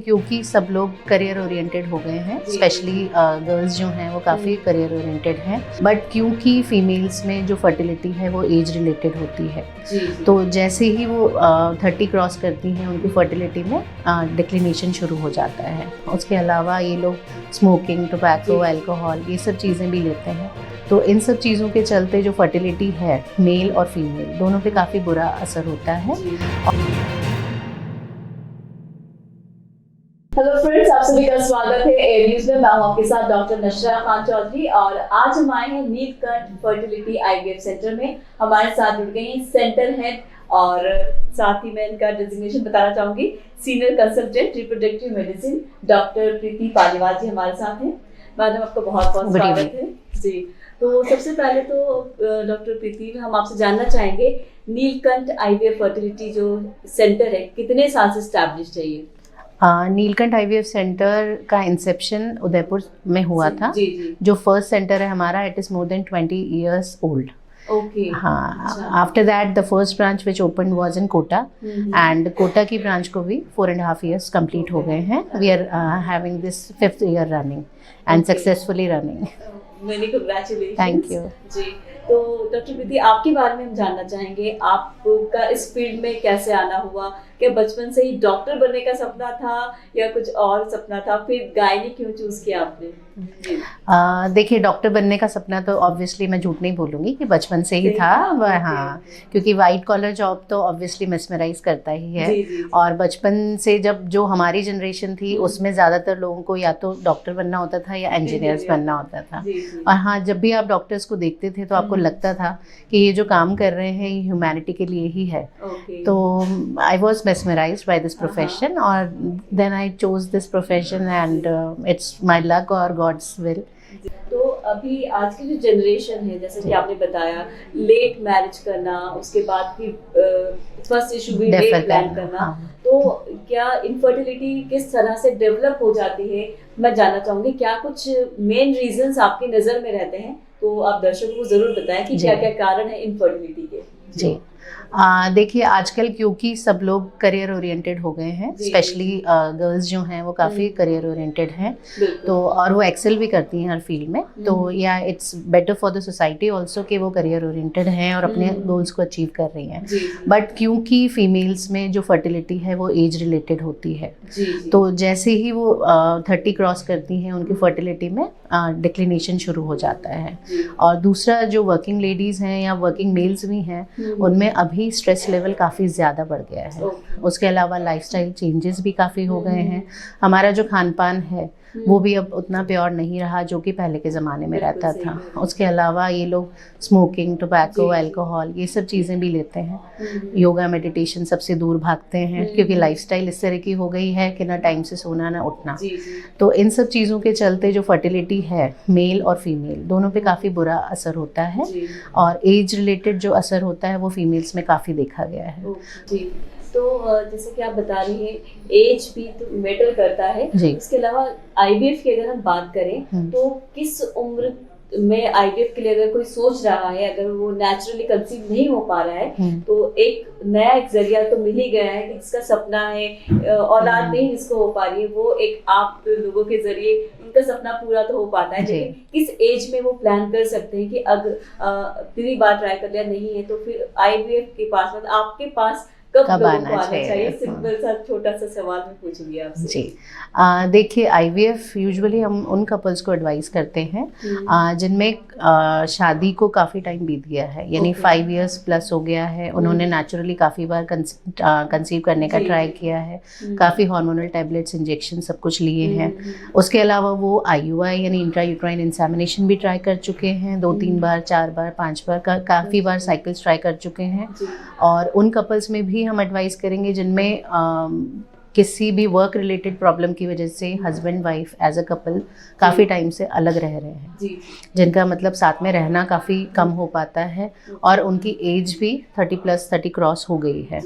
क्योंकि सब लोग करियर ओरिएंटेड हो गए हैं, स्पेशली गर्ल्स जो हैं वो काफ़ी करियर ओरिएंटेड हैं, बट क्योंकि फीमेल्स में जो फर्टिलिटी है वो एज रिलेटेड होती है, तो जैसे ही वो 30 क्रॉस करती हैं उनकी फर्टिलिटी में डिक्लिनेशन शुरू हो जाता है। उसके अलावा ये लोग स्मोकिंग, टोबैको, अल्कोहल ये सब चीज़ें भी लेते हैं, तो इन सब चीज़ों के चलते जो फर्टिलिटी है मेल और फीमेल दोनों पे काफ़ी बुरा असर होता है। हेलो फ्रेंड्स, आप सभी का स्वागत है एयर न्यूज में। मैं हूं आपके साथ डॉक्टर नशरा खान चौधरी और आज हम आए हैं नीलकंठ फर्टिलिटी आईवीएफ सेंटर में। हमारे साथ जुड़ गई हैं सेंटर हेड और साथ ही मैं इनका डेजिग्नेशन बताना चाहूंगी, senior consultant reproductive medicine doctor Preeti Paliwal ji हमारे साथ हैं। मैडम, आपका बहुत बहुत स्वागत है जी। तो सबसे पहले तो डॉक्टर प्रीति, हम आपसे जानना चाहेंगे नीलकंठ आईवीएफ फर्टिलिटी जो सेंटर है कितने साल से स्टैब्लिश्ड है ये? नीलकंठ आईवीएफ सेंटर का इंसेप्शन उदयपुर में हुआ था। जो फर्स्ट सेंटर है हमारा, it is more than 20 years old. Okay. हाँ, after that the first branch which open was in Kota, and Kota की ब्रांच को भी 4.5 years कंप्लीट हो गए हैं। We are having this 5th year running and successfully running. Many congratulations. Thank you ji. तो doctor प्रीति, आपके बारे में हम जानना चाहेंगे, आपका इस फील्ड में कैसे आना हुआ? क्या बचपन से ही डॉक्टर बनने का सपना था या कुछ और सपना था? फिर गायनी क्यों चूज किया आपने? देखिए, डॉक्टर बनने का सपना तो ऑब्वियसली मैं झूठ नहीं बोलूँगी कि बचपन से ही था। हाँ, क्योंकि वाइट कॉलर जॉब तो ऑब्वियसली मेस्मराइज करता ही है। और बचपन से जब जो हमारी जनरेशन थी उसमें ज़्यादातर लोगों को या तो डॉक्टर बनना होता था या इंजीनियर्स बनना होता था। और हाँ, जब भी आप डॉक्टर्स को देखते थे तो आपको लगता था कि ये जो काम कर रहे हैं ये ह्यूमैनिटी के लिए ही है। तो I was mesmerized by this profession, और then I chose this profession and it's my luck or God's will. तो अभी आज की जो जनरेशन है, जैसे कि आपने बताया, लेट मैरिज करना, उसके बाद फिर फर्स्ट इशू भी लेट प्लान करना, तो क्या इनफर्टिलिटी किस तरह से डेवलप हो जाती है, मैं जानना चाहूँगी। क्या कुछ मेन रीजंस आपकी नज़र में रहते हैं? तो आप दर्शकों को ज़रूर बताएं कि क्या क्या कारण है इनफर्टिलिटी के। जी, देखिए, आजकल क्योंकि सब लोग करियर ओरिएंटेड हो गए हैं, स्पेशली गर्ल्स जो हैं वो काफ़ी करियर ओरिएंटेड हैं, तो और वो एक्सेल भी करती हैं हर फील्ड में, तो या it's better for the society also कि वो करियर ओरिएंटेड हैं और अपने गोल्स को अचीव कर रही हैं। बट क्योंकि फीमेल्स में जो फर्टिलिटी है वो एज रिलेटेड होती है, तो जैसे ही वो 30 क्रॉस करती हैं उनकी फर्टिलिटी में डिक्लिनेशन शुरू हो जाता है। और दूसरा, जो वर्किंग लेडीज़ हैं या वर्किंग मेल्स भी हैं, उनमें अभी स्ट्रेस लेवल काफ़ी ज़्यादा बढ़ गया है। उसके अलावा लाइफस्टाइल चेंजेस भी काफ़ी हो गए हैं। हमारा जो खान पान है वो भी अब उतना प्योर नहीं रहा जो कि पहले के ज़माने में रहता था। उसके अलावा ये लोग स्मोकिंग, टोबैको, अल्कोहल ये सब चीज़ें भी लेते हैं। योगा, मेडिटेशन सबसे दूर भागते हैं क्योंकि लाइफस्टाइल इस तरह की हो गई है कि ना टाइम से सोना ना उठना। तो इन सब चीज़ों के चलते जो फर्टिलिटी है मेल और फीमेल दोनों पे काफ़ी बुरा असर होता है, और एज रिलेटेड जो असर होता है वो फीमेल्स में काफ़ी देखा गया है। तो जैसे कि आप बता रही हैं, एज भी तो मैटर करता है। इसके अलावा आईवीएफ की अगर हम बात करें तो किस उम्र में आईवीएफ के लिए अगर कोई सोच रहा है, अगर वो नेचुरली कंसीव नहीं हो पा रहा है, तो एक नया एक जरिया तो मिल ही गया है कि जिसका सपना है, औलाद नहीं जिसको हो पा रही है, वो एक आप लोगों के जरिए उनका सपना पूरा तो हो पाता है। लेकिन किस एज में वो प्लान कर सकते हैं कि अगर 3 बार ट्राई कर लिया नहीं है तो फिर आईवीएफ के पास, मतलब आपके पास कब आना चाहिए? सिंपल सा छोटा सा सवाल मैं पूछूंगी आपसे। जी, देखिए, आईवीएफ यूजुअली हम उन कपल्स को एडवाइस करते हैं जिनमें शादी को काफ़ी टाइम बीत गया है, यानी 5 years प्लस हो गया है, उन्होंने नेचुरली काफ़ी बार कंसीव करने का ट्राई किया है, काफ़ी हार्मोनल टैबलेट्स, इंजेक्शन सब कुछ लिए हैं। उसके अलावा वो IUI यानी इंट्रा यूट्राइन इंसेमिनेशन भी ट्राई कर चुके हैं, 2-3 बार, 4 बार, 5 बार, काफ़ी बार साइकिल्स ट्राई कर चुके हैं। और उन कपल्स में भी हम एडवाइस करेंगे जिनमें किसी भी वर्क रिलेटेड प्रॉब्लम की वजह से husband wife as a couple काफ़ी टाइम से अलग रह रहे हैं, जिनका मतलब साथ में रहना काफ़ी कम हो पाता है, और उनकी एज भी 30 क्रॉस हो गई है।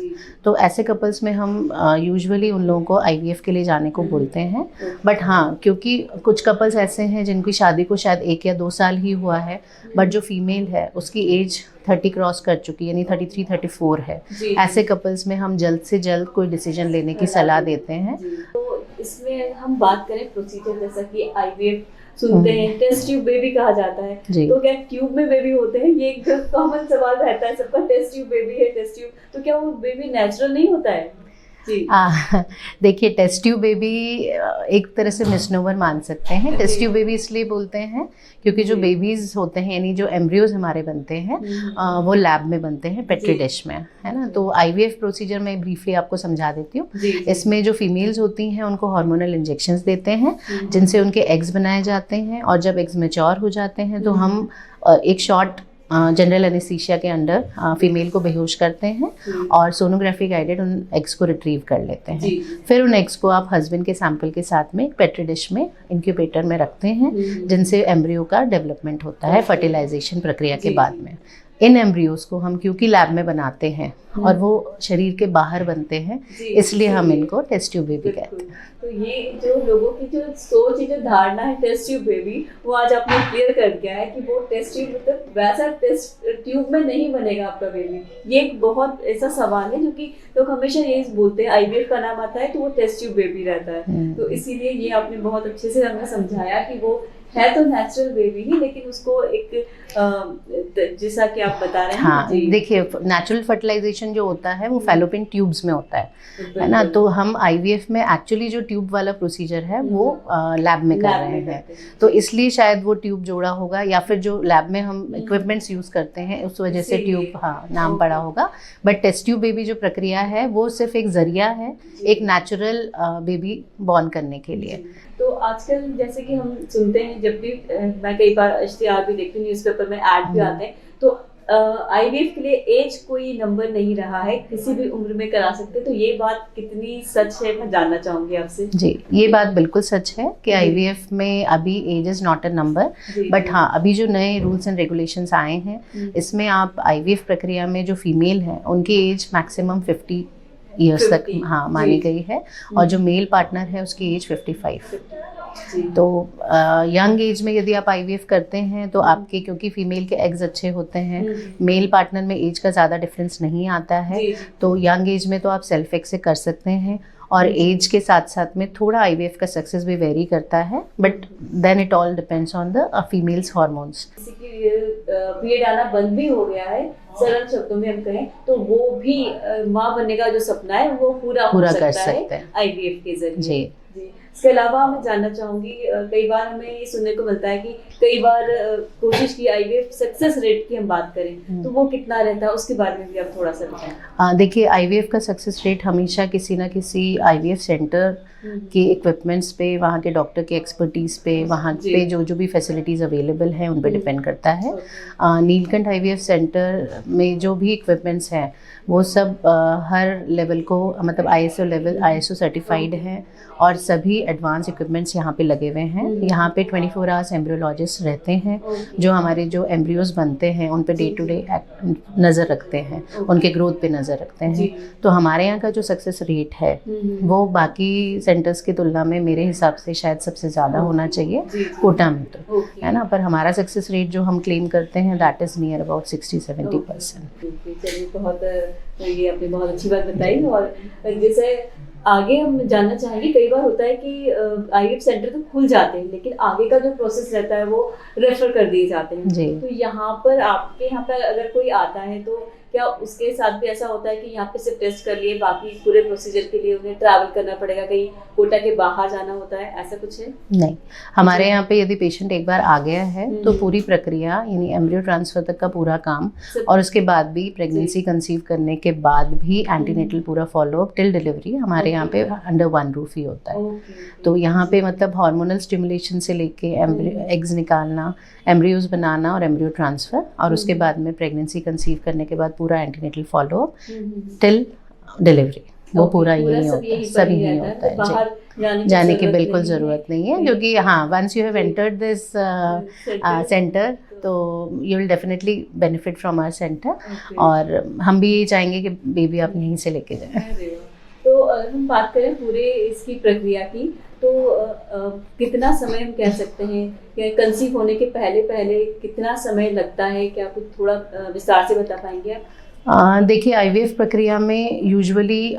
तो ऐसे कपल्स में हम यूजुअली उन लोगों को IVF के लिए जाने को बोलते हैं। बट हाँ, क्योंकि कुछ कपल्स ऐसे हैं जिनकी शादी को शायद 1 या 2 साल ही हुआ है, बट जो फीमेल है उसकी एज 30 क्रॉस कर चुकी है, यानी 33-34 है, ऐसे कपल्स में हम जल्द से जल्द कोई डिसीजन लेने की सलाह देते हैं। तो इसमें हम बात करें प्रोसीजर, जैसा कि आईवीएफ सुनते हैं, टेस्ट ट्यूब बेबी कहा जाता है, तो क्या ट्यूब में बेबी होते हैं? ये एक कॉमन सवाल रहता है सबका, टेस्ट ट्यूब बेबी है, टेस्ट ट्यूब, तो क्या वो बेबी नेचुरल नहीं होता है? देखिए, टेस्ट ट्यूब बेबी एक तरह से मिसनोवर मान सकते हैं। टेस्ट ट्यूब बेबी इसलिए बोलते हैं क्योंकि जो बेबीज होते हैं, यानी जो एम्ब्रियोज हमारे बनते हैं, वो लैब में बनते हैं, पेट्री डिश में, है ना। तो आईवीएफ प्रोसीजर में ब्रीफली आपको समझा देती हूँ। इसमें जो फीमेल्स होती हैं उनको हार्मोनल इंजेक्शंस देते हैं जिनसे उनके एग्स बनाए जाते हैं, और जब एग्स मैच्योर हो जाते हैं तो हम एक शॉर्ट जनरल एनेस्थीसिया के अंडर फीमेल को बेहोश करते हैं और सोनोग्राफी गाइडेड उन एग्स को रिट्रीव कर लेते हैं। फिर उन एग्स को आप हस्बैंड के सैंपल के साथ में पेट्री डिश में इंक्यूबेटर में रखते हैं, जिनसे एम्ब्रियो का डेवलपमेंट होता है फर्टिलाइजेशन प्रक्रिया के बाद में। इन एम्ब्रियोज को हम क्योंकि लैब में बनाते हैं और वो शरीर के बाहर बनते हैं, इसलिए हम इनको टेस्ट ट्यूब बेबी कहते हैं। तो ये जो लोगों की जो सोच है, जो धारणा है टेस्ट ट्यूब बेबी, वो आज आपने क्लियर कर दिया है कि वो टेस्ट ट्यूब मतलब वैसा टेस्ट ट्यूब में नहीं बनेगा आपका बेबी। ये एक बहुत ऐसा सवाल है जो कि लोग हमेशा यही बोलते हैं, आईवीएफ का नाम आता है तो वो टेस्ट ट्यूब बेबी रहता है। तो इसीलिए ये आपने बहुत अच्छे से हमें समझाया कि वो है तो नेचुरल बेबी ही, लेकिन उसको एक जैसा कि आप बता रहे हैं। हाँ, देखिए, नेचुरल फर्टिलाइजेशन जो होता है वो फैलोपियन ट्यूब्स में होता है ना। तो हम आईवीएफ में एक्चुअली जो ट्यूब वाला प्रोसीजर है वो लैब में कर रहे हैं, तो इसलिए शायद वो ट्यूब जोड़ा होगा, या फिर जो लैब में हम इक्विपमेंट्स यूज करते हैं उस वजह से ट्यूब नाम पड़ा होगा। बट टेस्ट ट्यूब बेबी जो प्रक्रिया है वो सिर्फ एक जरिया है एक नेचुरल बेबी बॉर्न करने के लिए। तो आजकल जैसे कि हम सुनते हैं, जब भी मैं कई बार इश्तिहार भी देखती हूँ, न्यूज़पेपर में ऐड भी आते हैं, तो आईवीएफ के लिए एज कोई नंबर नहीं रहा है, किसी भी उम्र में करा सकते, तो ये बात कितनी सच है मैं जानना चाहूंगी आपसे। जी, ये बात बिल्कुल सच है कि आईवीएफ में अभी age is not a number, but हाँ, अभी जो नए रूल्स एंड रेगुलेशंस आए हैं इसमें आप आईवीएफ प्रक्रिया में जो फीमेल है उनकी एज मैक्सिमम 50 ईयर्स तक मानी गई है, और जो मेल पार्टनर है उसकी एज 55। तो यंग एज में यदि आप आईवीएफ करते हैं तो आपके, क्योंकि फीमेल के एग्स अच्छे होते हैं, मेल पार्टनर में एज का ज़्यादा डिफरेंस नहीं आता है, तो यंग एज में तो आप सेल्फ एक्स से कर सकते हैं। और एज के साथ साथ में थोड़ा आईवीएफ का सक्सेस भी वेरी करता है, but then it all depends on the females hormones. Period आना बंद भी हो गया है, सरल शब्दों में हम कहें तो वो भी माँ बनने का जो सपना है वो पूरा कर सकते हैं आईवीएफ के जरिए। इसके अलावा मैं जानना चाहूंगी, कई बार हमें ये सुनने को मिलता है कि कई बार कोशिश की आईवीएफ सक्सेस रेट की हम बात करें तो वो कितना रहता है, उसके बारे में भी आप थोड़ा सा बताएं। देखिए, आईवीएफ का सक्सेस रेट हमेशा किसी ना किसी आईवीएफ सेंटर के इक्विपमेंट्स पे, वहाँ के डॉक्टर के एक्सपर्टीज़ पे, वहाँ पे जो भी फैसिलिटीज़ अवेलेबल हैं उन पे डिपेंड करता है। नीलकंठ आईवीएफ सेंटर में जो भी इक्विपमेंट्स हैं वो सब हर लेवल को, मतलब आईएसओ सर्टिफाइड है, और सभी एडवांस इक्विपमेंट्स यहाँ पे लगे हुए हैं। यहाँ पे 24 आवर्स एम्ब्रियोलॉजिस्ट रहते हैं जो हमारे जो एम्ब्रियोज बनते हैं उन पे डे टू डे नज़र रखते हैं, उनके ग्रोथ पे नज़र रखते हैं। तो हमारे यहाँ का जो सक्सेस रेट है वो बाकी सेंटर्स की तुलना में मेरे हिसाब से शायद सबसे ज़्यादा होना चाहिए कोटा में, तो है ना। पर हमारा सक्सेस रेट जो हम क्लेम करते हैं दैट इज़ नियर अबाउट 60-70%। चलिए, बहुत ये आपने बहुत अच्छी बात बताई। और जैसे आगे हम जानना चाहेंगे, कई बार होता है कि आईवीएफ सेंटर तो खुल जाते हैं लेकिन आगे का जो प्रोसेस रहता है वो रेफर कर दिए जाते हैं। तो यहाँ पर आपके यहाँ पर अगर कोई आता है तो क्या उसके साथ भी ऐसा होता है कि यहाँ पे सिर्फ टेस्ट कर लिए, बाकी पूरे प्रोसीजर के लिए उन्हें ट्रैवल करना पड़ेगा, कहीं कोटा के बाहर जाना होता है, ऐसा कुछ है? नहीं, हमारे यहाँ पे यदि पेशेंट एक बार आ गया है तो पूरी प्रक्रिया, यानी एम्ब्रियो ट्रांसफर तक का पूरा काम, और उसके बाद भी प्रेगनेंसी कंसीव करने के बाद भी एंटीनेटल पूरा फॉलोअप टिल डिलीवरी हमारे यहाँ पे अंडर वन रूफ ही होता है। तो यहाँ पे मतलब हार्मोनल स्टिमुलेशन से लेके एग्स निकालना, एम्ब्रियोज बनाना और एम्ब्रियो ट्रांसफर, और उसके बाद में प्रेगनेंसी कंसीव करने के बाद पूरा एंटीनेटल फॉलोअप टिल डिलीवरी, वो पूरा यही होता है, सभी यही होता है। बाहर जाने की बिल्कुल ज़रूरत नहीं है, क्योंकि हाँ, once you have entered this centre तो you will definitely benefit from our centre, और हम भी यही चाहेंगे कि बेबी आप यहीं से लेके जाएं। तो अगर हम बात करें पूरे इसकी प्रक्रिया की, तो कितना समय हम कह सकते हैं कि कंसीव होने के पहले पहले कितना समय लगता है, क्या कुछ थोड़ा विस्तार से बता पाएंगे आप? देखिए, आईवीएफ प्रक्रिया में यूजुअली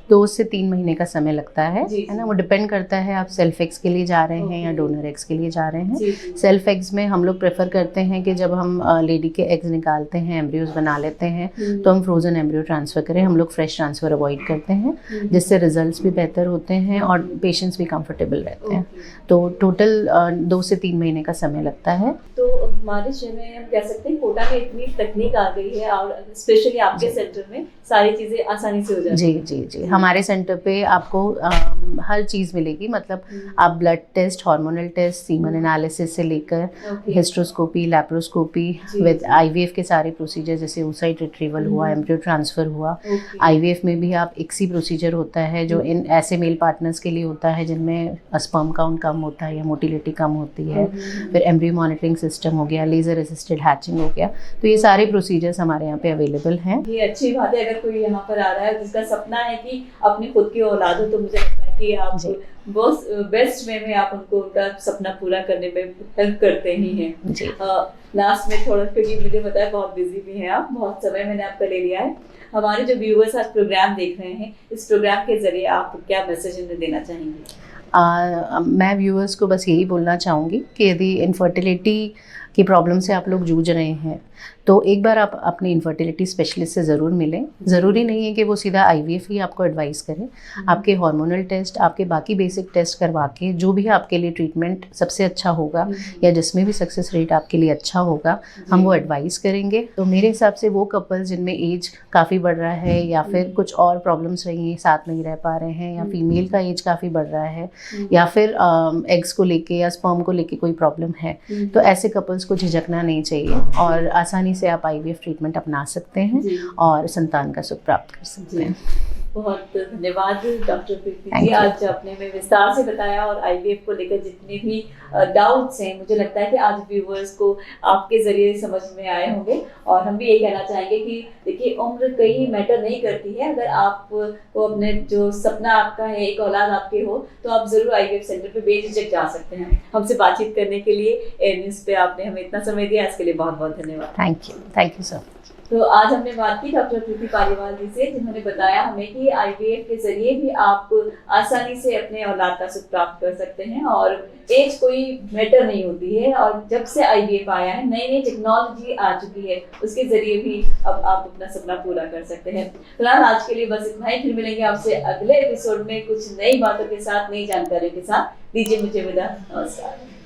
2 से 3 महीने का समय लगता है ना। वो डिपेंड करता है आप सेल्फ एग्स के लिए जा रहे हैं या डोनर एग्स के लिए जा रहे हैं। सेल्फ एग्स में हम लोग प्रेफर करते हैं कि जब हम लेडी के एग्स निकालते हैं, एम्ब्रियोज बना लेते हैं, तो हम फ्रोजन एम्ब्रियो ट्रांसफ़र करें। हम लोग फ्रेश ट्रांसफ़र अवॉइड करते हैं, जिससे रिजल्ट्स भी बेहतर होते हैं और पेशेंट्स भी कंफर्टेबल रहते हैं। तो टोटल 2 से 3 महीने का समय लगता है। तो हमारे शहर में हम कह सकते हैं कोटा में इतनी तकनीक आ गई है और स्पेशली आपके सेंटर में सारी चीज़ें आसानी से हो जाती हैं। जी। हमारे सेंटर पे आपको हर चीज़ मिलेगी, मतलब आप blood test, hormonal test, semen analysis से लेकर हिस्ट्रोस्कोपी, लैप्रोस्कोपी विद आईवीएफ के सारे प्रोसीजर, जैसे oocyte रिट्रीवल हुआ, एम्ब्रियो ट्रांसफ़र हुआ। आईवीएफ में भी आप ICSI प्रोसीजर होता है जो इन ऐसे मेल पार्टनर्स के लिए होता है जिनमें स्पर्म काउंट कम होता है या मोटिलिटी कम होती है। फिर एम्ब्रियो मॉनिटरिंग सिस्टम हो गया, लेज़र असिस्टेड हैचिंग हो गया। तो ये सारे प्रोसीजर्स हमारे यहाँ पे अवेलेबल हैं। ये अच्छी बात है। अगर कोई यहाँ पर आ रहा है जिसका सपना है कि अपनी खुद की औलाद हो, तो मुझे लगता है कि आप बहुत बेस्ट वे में आप उनको उनका सपना पूरा करने में हेल्प करते ही हैं। लास्ट में थोड़ा, क्योंकि मुझे पता है बहुत बिजी भी हैं आप, बहुत समय मैंने आपका ले लिया है। हमारे जो व्यूअर्स आज प्रोग्राम देख रहे हैं, इस प्रोग्राम के जरिए आप क्या मैसेज उन्हें देना चाहेंगे? मैं व्यूअर्स को बस यही बोलना चाहूँगी कि यदि इनफर्टिलिटी की प्रॉब्लम से आप लोग जूझ रहे हैं तो एक बार आप अपने इनफर्टिलिटी स्पेशलिस्ट से ज़रूर मिलें। ज़रूरी नहीं है कि वो सीधा आईवीएफ ही आपको एडवाइस करें। आपके हार्मोनल टेस्ट, आपके बाकी बेसिक टेस्ट करवा के जो भी आपके लिए ट्रीटमेंट सबसे अच्छा होगा या जिसमें भी सक्सेस रेट आपके लिए अच्छा होगा, हम वो एडवाइस करेंगे। तो मेरे हिसाब से वो कपल्स जिनमें एज काफ़ी बढ़ रहा है या फिर कुछ और प्रॉब्लम्स रही हैं, साथ नहीं रह पा रहे हैं, या फीमेल का एज काफ़ी बढ़ रहा है, या फिर एग्स को लेके या स्पर्म को लेके कोई प्रॉब्लम है, तो ऐसे कपल्स को झिझकना नहीं चाहिए और आसानी से आप आईवीएफ ट्रीटमेंट अपना सकते हैं और संतान का सुख प्राप्त कर सकते हैं। बहुत धन्यवाद डॉक्टर प्रीति जी, आज आपने हमें विस्तार से बताया और आईवीएफ को लेकर जितने भी डाउट्स हैं, मुझे लगता है कि आज व्यूअर्स को आपके जरिए समझ में आए होंगे। और हम भी ये कहना चाहेंगे कि देखिए, उम्र कहीं मैटर नहीं करती है। अगर आपको अपने जो सपना आपका है, एक औलाद आपके हो, तो आप जरूर आईवीएफ सेंटर पे बेझिझक जा सकते हैं। हमसे बातचीत करने के लिए एयर न्यूज़ पे आपने हमें इतना समय दिया, इसके लिए बहुत बहुत धन्यवाद। Thank you sir. तो आज हमने बात की डॉक्टर प्रीति पालीवाल जी से, जिन्होंने बताया हमें कि आईवीएफ के जरिए भी आप आसानी से अपने औलाद का सुख प्राप्त कर सकते हैं और एज कोई मैटर नहीं होती है। और जब से आईवीएफ आया है, नई नई टेक्नोलॉजी आ चुकी है, उसके जरिए भी अब आप अपना सपना पूरा कर सकते हैं। फिलहाल आज के लिए बस इतना ही। फिर मिलेंगे आपसे अगले एपिसोड में कुछ नई बातों के साथ, नई जानकारी के साथ। दीजिए मुझे विदा। नमस्कार।